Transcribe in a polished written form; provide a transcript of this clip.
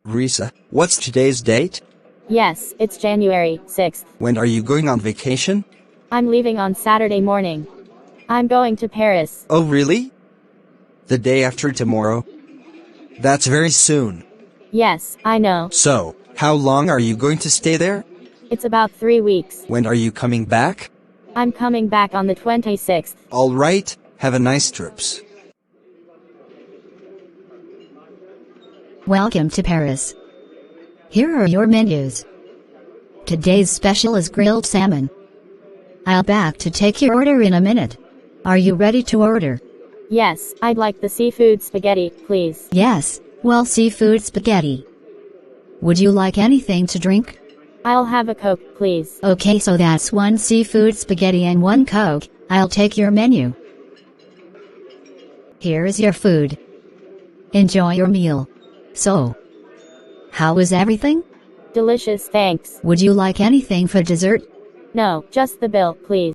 Risa, what's today's date? Yes, it's January 6th. When are you going on vacation? I'm leaving on Saturday morning. I'm going to Paris. Oh really? The day after tomorrow? That's very soon. Yes, I know. So, how long are you going to stay there? It's about 3 weeks. When are you coming back? I'm coming back on the 26th. Alright, have a nice trips. Welcome to Paris. Here are your menus. Today's special is grilled salmon. I'll back to take your order in a minute. Are you ready to order? Yes, I'd like the seafood spaghetti, please. Yes, well, seafood spaghetti. Would you like anything to drink? I'll have a Coke, please. Okay, so that's 1 seafood spaghetti and 1 Coke. I'll take your menu. Here is your food. Enjoy your meal. So, how is everything? Delicious, thanks. Would you like anything for dessert? No, just the bill, please.